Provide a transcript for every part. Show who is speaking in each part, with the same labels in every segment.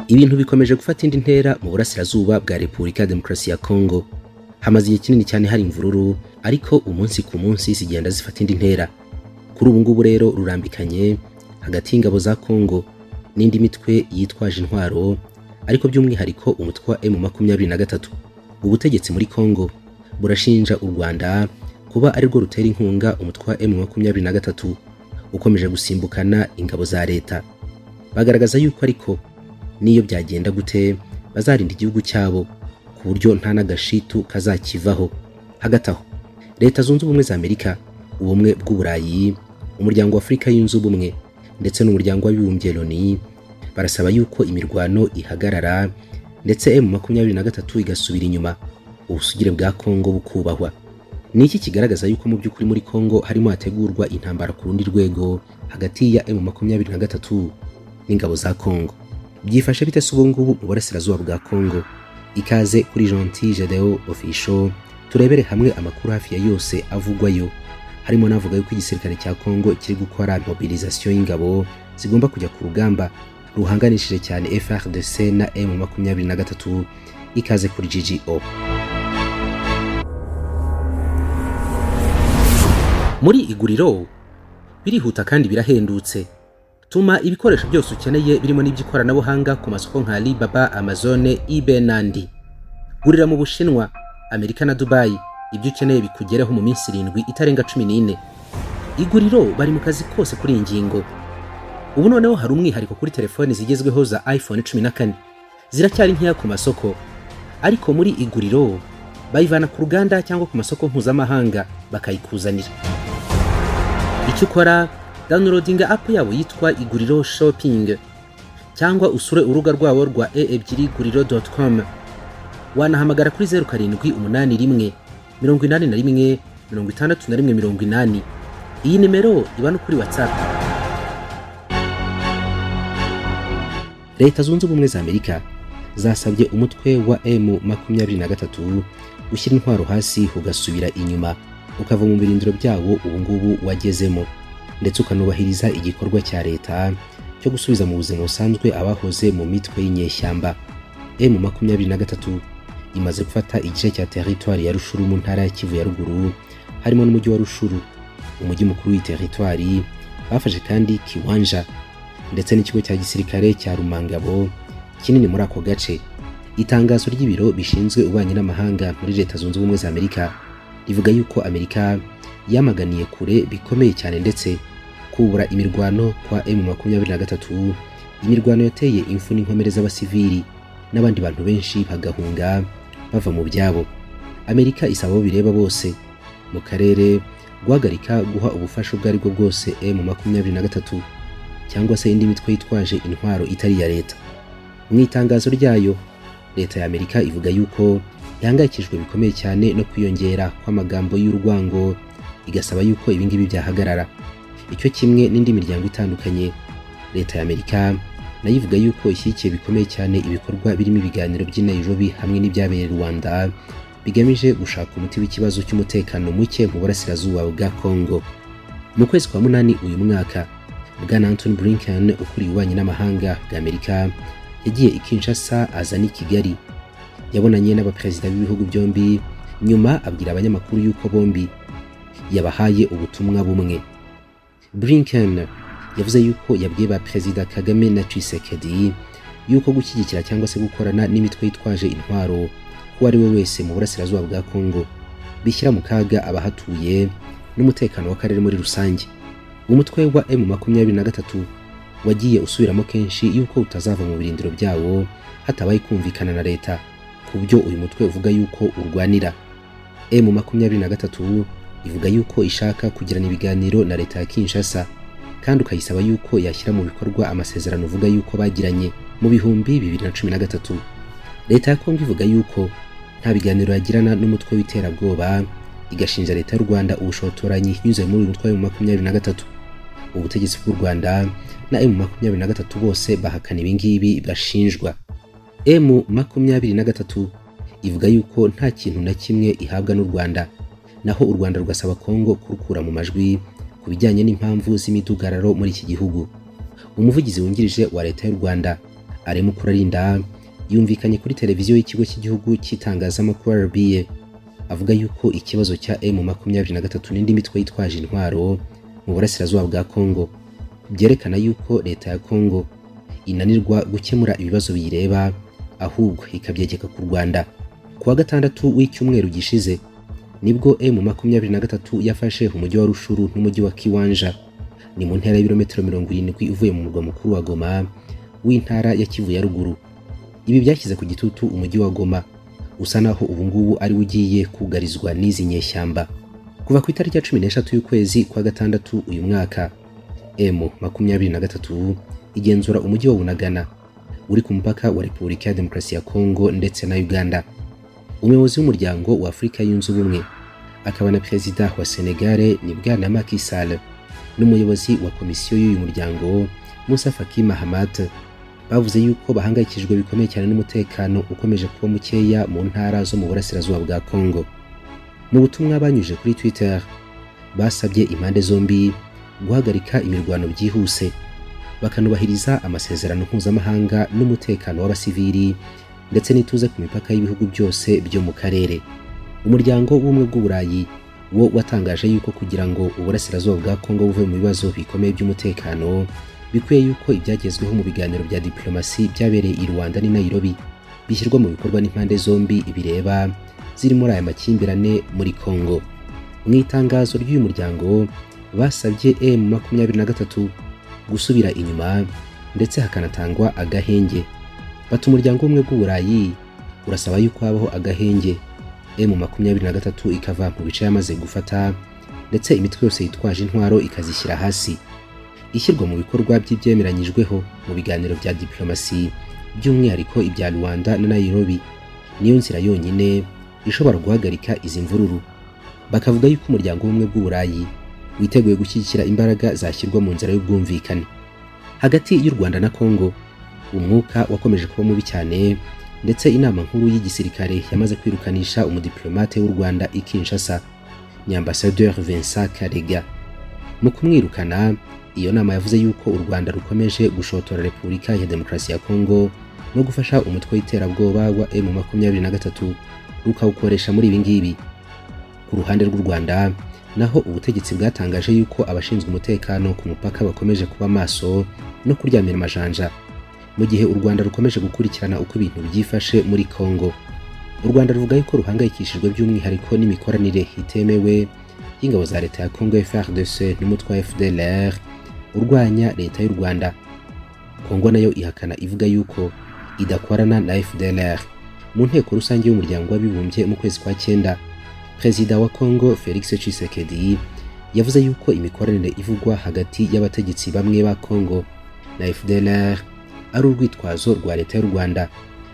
Speaker 1: Ibintu bikomeje gufata indi ntera mu burasirazuba bwa Repubulika ya Demokarasi ya Kongo. Hamaze igihe kinini cyane hari imvururu, ariko umunsi ku munsi zigenda zifata indi ntera. Kuri ubu ngubu rero rurambikanye hagati y'ingabo za Kongo n'indi mitwe yitwaje intwaro, ariko by'umwihariko umutwe wa M23. Ubutegetsi muri Kongo burashinja u Rwanda kuba ari rwo rutera inkunga umutwe wa M23 ukomeje gusimbukana ingabo za leta. Bagaragaza yuko ariko niyo byagenda gute bazarinda igihugu cyabo ku buryo nta n'agashitu kazakivaho. Hagati aho Leta Zunze Ubumwe za Amerika, ubumwe bw'Uburayi, umuryango wa Afurika yunze ubumwe ndetse n'umuryango w'abibumbye Loni barasaba yuko imirwano ihagarara ndetse M23 igasubira inyuma, ubusugire bwa Kongo bukubahwa. Ni iki kigaragaza yuko mu by'ukuri muri Kongo harimo hategurwa intambara ku rundi rwego hagati ya M23 n'ingabo za Kongo. Byifashe bite se ubu ngubu mu burasirazuba bwa Kongo? Ikaze kuri Gentil Gedeo Official, turebere hamwe amakuru hafi ya yose avugwayo, harimo navuga yuko igisirikare cya Kongo kiri gukora mobilisation y'ingabo zigomba kujya ku rugamba ruhanganishije cyane FARDC na M23. Ikaze kuri GGO. Muri iguriro birihuta kandi birahendutse. Tuma ibikoresho byose ukeneye birimo n'iby'ikoranabuhanga ku masoko nka Alibaba, Amazon, eBay n'andi. Gurira mu Bushinwa, Amerika na Dubai, ibyo ukeneye bikugereho mu minsi 7 itarenga 14. Iguriro bari mu kazi kose kuri ingingo. Ubu noneho hari umwihariko kuri telefone zigezweho za iPhone 14. Ziracyari nkeya ku masoko, ariko muri iguriro bayivana ku ruganda cyangwa ku masoko mpuzamahanga bakayikuzanira. Icyo ukora, downloadinga app yabo yitwa Iguriro Shopping, cyangwa usure urubuga rwabo rwa e-guriro.com. Wanahamagara kuri 0781 81 61 Iyi nimero iba no kuri WhatsApp. Leta Zunze Ubumwe za Amerika zasabye umutwe wa M23 gushyira intwaro hasi ugasubira inyuma, ukava mu birindiro byawo ubu ngubu wagezemo, ndetse ukanubahiriza igikorwa cya leta cyo gusubiza mu buzima busanzwe abahoze mu mitwe y'inyeshyamba. M23 imaze gufata igice cya territoire ya Rushuru mu ntara ya Kivu ya ruguru, harimo n'umujyi wa Rushuru, umujyi mukuru w'i territoire. Bafashe kandi Kiwanja ndetse n'ikigo cya gisirikare cya Rumangabo kinini muri ako gace. Itangazo ry'ibiro bishinzwe ububanyi n'amahanga muri Leta Zunze Ubumwe za Amerika rivuga yuko Amerika yamaganiye kure bikomeye cyane ndetse kubura imirwano kwa M23, imirwano yateye imfu n'inkomere z'abasivili n'abandi bantu benshi bagahunga bava mu byabo. Amerika isaba abo bireba bose mu karere guhagarika guha ubufasha ubwo aribwo bwose M23 cyangwa se indi mitwe yitwaje intwaro itari ya leta. Mu itangazo ryayo, leta ya Amerika ivuga yuko ihangayikishijwe bikomeye cyane no kwiyongera kw'amagambo y'urwango, igasaba yuko ibingibi byahagarara. Icyo kimwe n'indi miryango itandukanye, leta ya Amerika nayo ivuga yuko ishyigikiye bikomeye cyane ibikorwa birimo ibiganiro by'i Nairobi hamwe n'ibyabereye Rwanda bigamije gushaka umuti w'ikibazo cy'umutekano muke mu burasirazuba bwa Kongo. Mu kwezi kwa 8 uyu mwaka, Bwana Anthony Blinken ukuriye ububanyi n'amahanga bwa Amerika yagiye i Kinshasa azana i Kigali. Yabonanye n'abaperezida b'ibihugu byombi, nyuma abwira abanyamakuru yuko bombi yabahaye ubutumwa bumwe. Blinken yavuze yuko yabwiye ba Perezida Kagame na Tshisekedi yuko gushyigikira cyangwa se gukorana n'imitwe yitwaje intwaro kuko ari we wese mu burasirazuba bwa Kongo bishyira mu kaga abahatuye n'umutekano w'akarere muri rusange. Umutwe wa M23 wagiye usubiramo kenshi yuko utazava mu birindiro byawo hatabaye kumvikana na leta, ku byo uyu mutwe uvuga yuko urwanira. M23 ivuga yuko ishaka kugirana ibiganiro na leta ya Kinshasa, kandi ukayisaba yuko yashyira mu bikorwa amasezerano uvuga yuko bagiranye mu bihumbi 2013. Leta ya Kongo ivuga yuko nta biganiro yagirana n'umutwe w'iterabwoba, igashinja leta y'u Rwanda ubushotoranyi nyuze muri umutwe wa M23. Ubutegetsi bw'u Rwanda na M23 bose bahakana ibingibi bashinjwa. M23 ivuga yuko nta kintu na kimwe ihabwa n'u Rwanda, naho u Rwanda rugasaba Kongo kurukura mu majwi ku bijyanye n'impamvu z'imidugararo muri iki gihugu. umuvugizi wungirije wa leta y'u Rwanda arimo kurarinda yumvikanye kuri televiziyo y'ikigo cy'igihugu cy'itangazamakuru RBA avuga yuko ikibazo cya M23 n'indi mitwe yitwaje intwaro mu burasirazuba bwa Kongo byerekana yuko leta ya Kongo inanirwa gukemura ibibazo biyireba ahubwo ikabyegeka ku Rwanda. Kuwa gatandatu w'icyumweru gishize nibwo M23 yafashe umujyi wa Rushuru n'umujyi wa Kiwanja, ni mu ntera y'ibirometero 70 uvuye mu murwa mukuru wa Goma w'intara ya Kivu ya ruguru. Ibi byashyize ku gitutu umujyi wa Goma usa naho ubu ngubu ari ugiye kugarizwa n'izi nyeshyamba. Kuva ku itariki ya 13 y'ukwezi kwa gatandatu uyu mwaka, M23 igenzura umujyi wa Bunagana uri ku mupaka wa Repubulika ya Demokarasi ya Kongo ndetse na Uganda. Umuyobozi w'umuryango wa Afurika yunze ubumwe akaba na perezida wa Senegal ni Bwana Macky Sall n'umuyobozi wa komisiyo y'uyu muryango Moussa Faki Mahamat bavuze yuko bahangayikijwe bikomeye cyane n'umutekano ukomeje kuba mukeya mu ntara zo mu burasirazuba bwa Kongo. Mu butumwa banyuje kuri Twitter basabye impande zombi guhagarika imirwano byihuse bakanubahiriza amasezerano mpuzamahanga n'umutekano w'abasivili ndetse n'ituze ku mipaka y'ibihugu byose byo mu karere. Umuryango w'ubumwe bw'Uburayi wo watangaje yuko kugira ngo uburasirazuba bwa Kongo buve mu bibazo bikomeye by'umutekano bikwiye yuko ibyagezweho mu biganiro bya diplomasi byabereye i Rwanda ni Nairobi bishyirwa mu bikorwa n'impande zombi bireba ziri muri aya makimbirane muri Kongo. Mu itangazo ry'uyu muryango basabye M23 gusubira inyuma ndetse hakanatangwa agahenge. Bati umuryango w'ubumwe bw'Uburayi urasaba yuko habaho agahenge M23 ikava mu bice yamaze gufata ndetse imitwe yose yitwaje intwaro ikazishyira hasi. Ishyirwa mu bikorwa by'ibyemeranyijweho mu biganiro bya diplomasi by'umwihariko ibya Rwanda na Nairobi niyo nzira yonyine ishobora guhagarika izi mvururu. Bakavuga yuko umuryango w'ubumwe bw'Uburayi witeguye gushyigikira imbaraga zashyirwa mu nzira y'ubwumvikane. Hagati y'u Rwanda na Kongo umwuka wakomeje kuba mubi cyane ndetse inama nkuru y'igisirikare yamaze kwirukanisha umudiplomate w'u Rwanda i Kinshasa ni Ambassadeur Vincent Karega. Mu kumwirukana iyo nama yavuze yuko u Rwanda rukomeje gushotora Repubulika ya Demokarasi ya Kongo no gufasha umutwe w'iterabwoba wa M23 rukawukoresha muri ibi ngibi. Ku ruhande rw'u Rwanda naho ubutegetsi bwatangaje yuko abashinzwe umutekano ku mupaka bakomeje kuba maso no kuryamira amajanja mu gihe u Rwanda rukomeje gukurikirana uko ibintu byifashe muri Kongo. U Rwanda ruvuga yuko ruhangayikishijwe by'umwihariko n'imikoranire itemewe y'ingabo za leta ya Kongo FARDC n'umutwe wa FDLR urwanya leta y'u Rwanda. Kongo nayo ihakana ivuga yuko idakorana na FDLR. Mu nteko rusange y'umuryango w'abibumbye mu kwezi kwa 9, Perezida wa Kongo Felix Tshisekedi yavuze yuko imikoranire ivugwa hagati y'abategetsi bamwe ba Kongo na FDLR ari urwitwazo rwa leta y'u Rwanda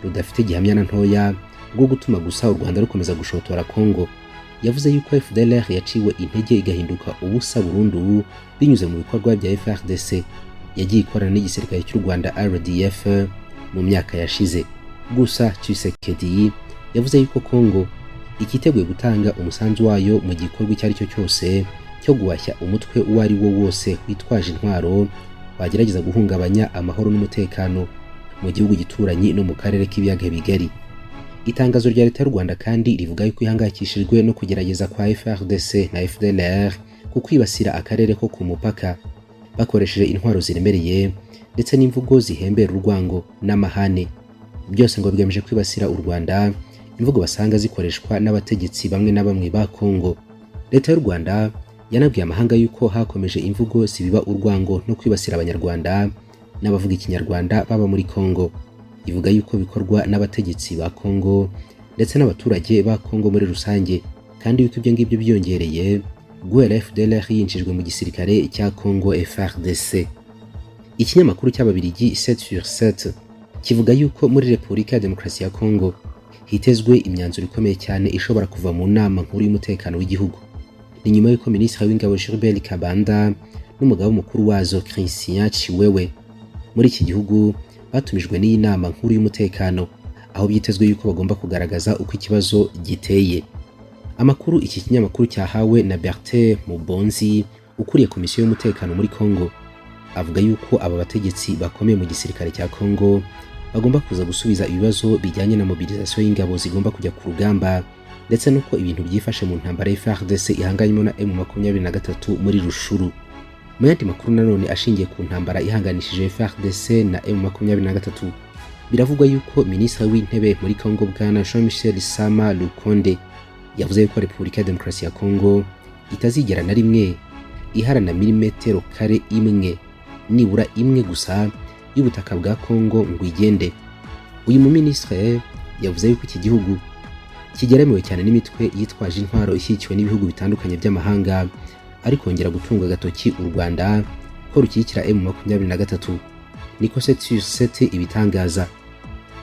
Speaker 1: rudafite gihamya na ntoya rwo gutuma gusa u Rwanda rukomeza gushotora Kongo. Yavuze yuko FDLR yaciwe intege igahinduka ubusa burundu binyuze mu bikorwa bya FARDC yagiye ikorana n'igisirikare cy'u Rwanda RDF mu myaka yashize. Gusa Tshisekedi yavuze yuko Kongo ikiteguye gutanga umusanzu wayo mu gikorwa icyo ari cyo cyose cyo guhashya umutwe uwo ari wo wose witwaje intwaro bagerageza guhungabanya amahoro n'umutekano mu gihugu gituranyi no mu karere k'ibiyaga bigari. Itangazo rya leta y'u Rwanda kandi rivuga yuko ihangayikishijwe no kugerageza kwa FARDC na FDLR ku kwibasira akarere ko ku mupaka bakoresheje intwaro ziremereye ndetse n'imvugo zihembera urwango n'amahane. Byose ngo bigamije kwibasira u Rwanda, imvugo basanga zikoreshwa n'abategetsi bamwe na bamwe ba Kongo. Leta y'u Rwanda yanabwiye amahanga yuko hakomeje imvugo zibiba urwango no kwibasira abanyarwanda n'abavuga ikinyarwanda baba muri Kongo. Ivuga yuko bikorwa n'abategetsi ba Kongo ndetse n'abaturage ba Kongo muri rusange, kandi yuko ibyo ngibyo byongereye guhera FDLR yinjijwe mu gisirikare cya Kongo FARDC. Ikinyamakuru cy'Ababiligi 7/7 kivuga yuko muri Repubulika ya Demokarasi ya Kongo hitezwe imyanzuro ikomeye cyane ishobora kuva mu nama nkuru y'umutekano w'igihugu. Ni nyuma y'uko Minisitiri w'Ingabo Gilbert Kabanda n'umugaba mukuru wazo Christian Chiwewe muri iki gihugu batumijwe n'iyi nama nkuru y'umutekano, aho byitezwe yuko bagomba kugaragaza uko ikibazo giteye. Amakuru iki kinyamakuru cyahawe na Bertin Mubonzi ukuriye komisiyo y'umutekano muri Kongo avuga yuko aba bategetsi bakomeye mu gisirikare cya Congo bagomba kuza gusubiza ibibazo bijyanye na mobilisation y'ingabo zigomba kujya ku rugamba ndetse nuko ibintu byifashe mu ntambara ya FARDC ihanganyemo na M23 muri Rushuru. Mu yandi makuru nanone ashingiye ku ntambara ihanganishije FARDC na M23, biravugwa yuko Minisitiri w'Intebe muri Congo bwana Jean-Michel Sama Lukonde yavuze yuko Repubulika ya Demokarasi ya Congo itazigera na rimwe iharana milimetero kare imwe, nibura imwe gusa y'ubutaka bwa Congo ngo igende. Uyu muminisitiri yavuze yuko iki gihugu kigeremewe cyane n'imitwe yitwaje intwaro ishyigikiwe n'ibihugu bitandukanye by'amahanga, ari kongera gutunga agatoki u Rwanda ko rushyigikira M23. Niko seti ibitangaza.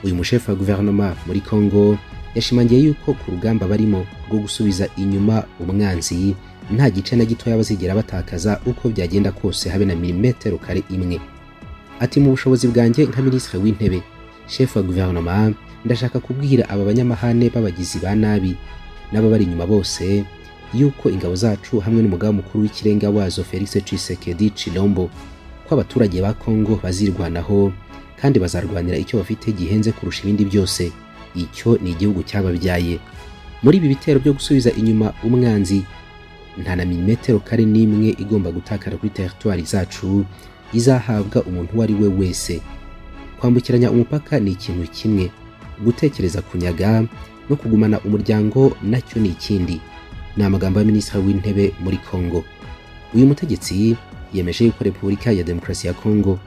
Speaker 1: Uyu mushefu wa guverinoma muri Congo yashimangiye yuko ku rugamba barimo rwo gusubiza inyuma umwanzi nta gice na gito y'abazigera batakaza uko byagenda kose habe na milimetero kare imwe. Ati mu bushobozi bwanjye nka Minisitiri w'Intebe, chef wa guverinoma, ndashaka kubwira aba banyamahane b'abagizi ba nabi n'ababari inyuma bose yuko ingabo zacu hamwe n'umugaba mukuru w'ikirenga wazo Felix Tshisekedi Chilombo ko abaturage ba Congo bazirwanaho kandi bazarwanira icyo bafite gihenze kurusha ibindi byose. Icyo ni igihugu cyababyaye. Muri ibi bitero byo gusubiza inyuma umwanzi, nta na milimetero kare n'imwe igomba gutakara kuri territoire zacu izahabwa umuntu uwo ari we wese. Kwambukiranya umupaka ni ikintu kimwe, gutekereza kunyaga no kugumana umuryango nacyo ni ikindi. Ni amagambo ya Minisitiri w'Intebe muri Congo. Uyu mutegetsi yemeje yuko Repubulika ya Demokarasi ya Congo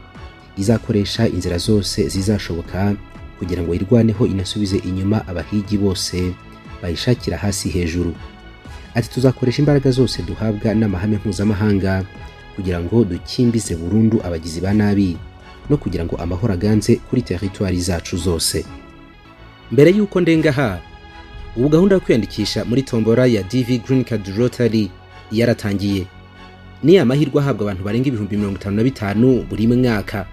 Speaker 1: izakoresha inzira zose zizashoboka kugira ngo irwaneho inasubize inyuma abahigi bose bayishakira hasi hejuru. Ati tuzakoresha imbaraga zose duhabwa n'amahame mpuzamahanga kugira ngo dukimbize burundu abagizi ba nabi no kugira ngo amahoro aganze kuri territoire zacu zose. Mbere yuko ndengaha, ubu gahunda yo kwiyandikisha muri tombora ya DV Green Card Lottery yaratangiye. Ni amahirwe ahabwa abantu barenga 55,000 buri mwaka.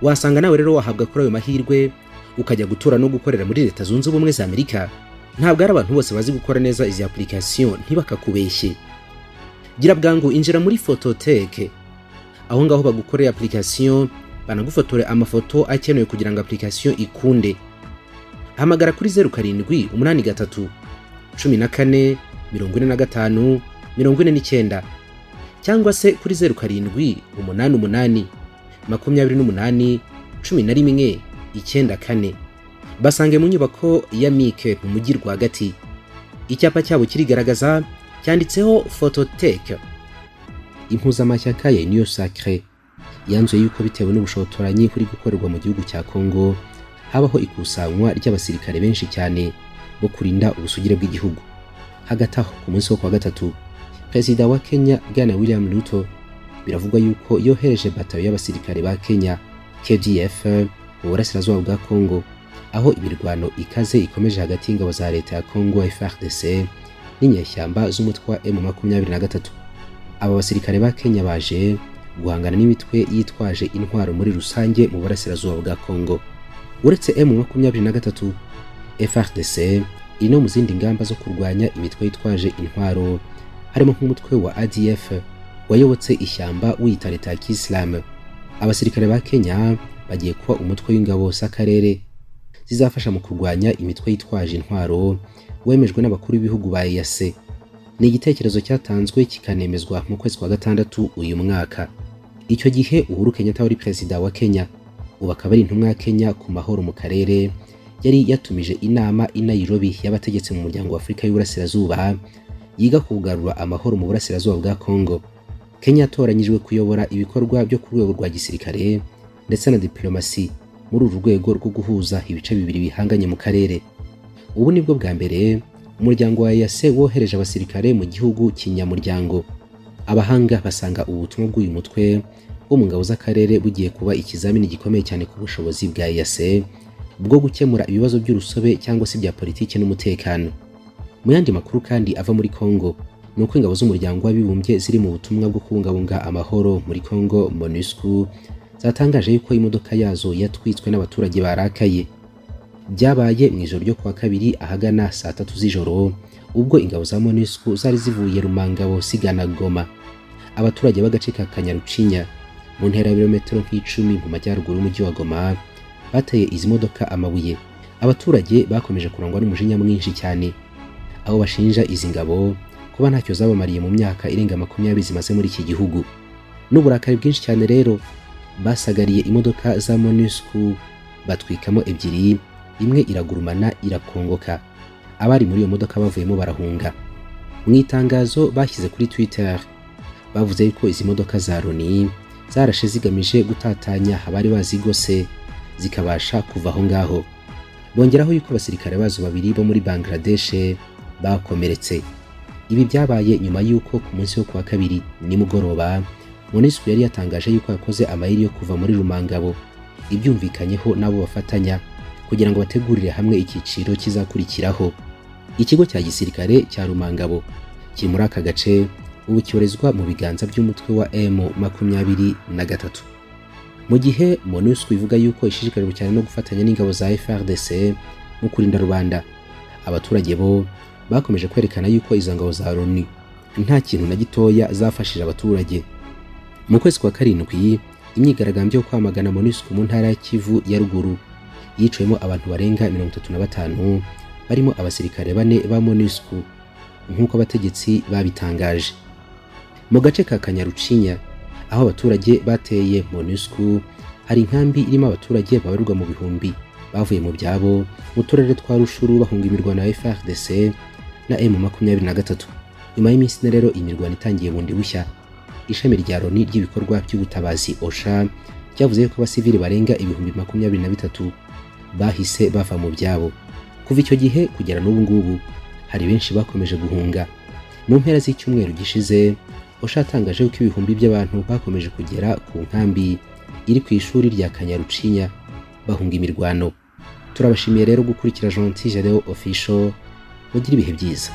Speaker 1: Wasanga nawe rero wahabwa kuri ayo mahirwe ukajya gutura no gukorera muri Leta Zunze Ubumwe za Amerika. Ntabwo ari abantu bose bazi gukora neza izi application ntibakakubeshye. Gira bwangu injira muri Phototech, aho ngaho bagukorera application banagufotore amafoto akenewe kugira ngo application ikunde. Hamagara kuri 0783 14 45 49 cyangwa se kuri 0788 28 11 94. Basange mu nyubako ya Mike mu mujyi rwagati. Icyapa cyabo kirigaragaza cyanditseho Phototech. Impuzamashyaka ya Union Sacré yanzuye yuko bitewe n'ubushotoranyi kuri gukorerwa mu gihugu cya Congo habaho ikusanywa ry'abasirikare benshi cyane bo kurinda ubusugire bw'igihugu. Hagati aho ku munsi wo kwa gatatu, Perezida wa Kenya Bwana William Ruto biravugwa yuko yohereje batayo y'abasirikare ba Kenya KDF mu burasirazuba bwa Congo, aho imirwano ikaze ikomeje hagati y'ingabo za leta ya Congo FARDC n'inyeshyamba z'umutwe wa M23. Aba basirikare ba Kenya baje guhangana n'imitwe yitwaje intwaro muri rusange mu burasirazuba bwa Congo. Uretse M23, FARDC iri no mu zindi ngamba zo kurwanya imitwe yitwaje intwaro, harimo nk'umutwe wa ADF wayobotse ishyamba wiyita leta ya Islam. Abasirikare ba Kenya bagiye kuba umutwe w'ingabo z'akarere zizafasha mu kurwanya imitwe yitwaje intwaro wemejwe n'abakuru b'ibihugu ba EAC. Ni igitekerezo cyatanzwe kikanemezwa mu kwezi kwa gatandatu uyu mwaka. Icyo gihe Uhuru Kenyatta wari perezida wa Kenya, ubu akaba ari intumwa ya Kenya ku mahoro mu karere, yari yatumije inama i Nairobi y'abategetsi mu muryango wa Afurika y'Uburasirazuba yiga kugarura amahoro mu burasirazuba bwa Congo. Kenya yatoranyijwe kuyobora ibikorwa byo ku rwego rwa gisirikare ndetse na diplomasi muri uru rwego rwo guhuza ibice bibiri bihanganye mu karere. Ubu nibwo bwa mbere umuryango wa EAC wohereje abasirikare mu gihugu kinyamuryango. Abahanga basanga ubutumwa bw'uyu mutwe wo mu ngabo z'akarere bugiye kuba ikizamini gikomeye cyane ku bushobozi bwa EAC bwo gukemura ibibazo by'urusobe cyangwa se bya politiki n'umutekano. Mu yandi makuru kandi ava muri Congo, nuko ingabo z'umuryango w'abibumbye ziri mu butumwa bwo kubungabunga amahoro muri Congo MONUSCO zatangaje yuko imodoka yazo yatwitswe n'abaturage barakaye. Byabaye mu ijoro ryo kuwa kabiri ahagana saa 3 z'ijoro, ubwo ingabo za MONUSCO zari zivuye Rumangabo sigana Goma. Abaturage b'agace ka Kanyarucinya mu ntera ya birometero nk'icumi mu majyaruguru y'umujyi wa Goma bateye izi modoka amabuye. Abaturage bakomeje kurangwa n'umujinya mwinshi cyane, aho bashinja izi ngabo kuba ntacyo zabamariye mu myaka irenga 20 zimaze muri iki gihugu. N'uburakari bwinshi cyane rero basagariye imodoka za MONUSCO batwikamo ebyiri, imwe iragurumana irakongoka. Abari muri iyo modoka bavuyemo barahunga. Mu itangazo bashyize kuri Twitter bavuze yuko izi modoka za Loni zarashe zigamije gutatanya abari bazigose zikabasha kuva aho ngaho. Bongeraho yuko abasirikare bazo babiri bo muri Bangladesh bakomeretse. Ibi byabaye nyuma yuko ku munsi wo kuwa kabiri nimugoroba MONUSCO yari yatangaje yuko yakoze amayeri yo kuva muri Rumangabo, ibyumvikanyeho nabo bafatanya kugira ngo bategurire hamwe ikiciro kizakurikiraho. Ikigo cya gisirikare cya Rumangabo kiri muri aka gace ubu cyorezwa mu biganza by'umutwe wa M23. Mu gihe MONUSCO ivuga yuko ishishikajwe cyane no gufatanya n'ingabo za FARDC mu kurinda rubanda, abaturage bo bakomeje kwerekana yuko izo ngabo za Loni nta kintu na gitoya zafashije abaturage. Mu kwezi kwa karindwi imyigaragambyo yo kwamagana MONUSCO mu ntara ya Kivu ya ruguru yicayemo abantu barenga 35 barimo abasirikare 4 ba MONUSCO nk'uko abategetsi babitangaje. Mu gace ka Kanyarucinya aho abaturage bateye MONUSCO hari inkambi irimo abaturage babarirwa mu bihumbi bavuye mu byabo mu turere twa Rushuru bahunga imirwano ya FARDC na M23. Nyuma y'iminsi rero imirwano itangiye bundi bushya, ishami rya Loni ry'ibikorwa by'ubutabazi OCHA ryavuze ko abasivili barenga 23,000 bahise bava mu byabo. Kuva icyo gihe kugera n'ubu ngubu hari benshi bakomeje guhunga. Mu mpera z'icyumweru gishize OCHA yatangaje ko ibihumbi by'abantu bakomeje kugera ku nkambi iri ku ishuri rya Kanyarucinya bahunga imirwano. Turabashimiye rero gukurikira Gentil Jadeo Official, mugire ibihe byiza.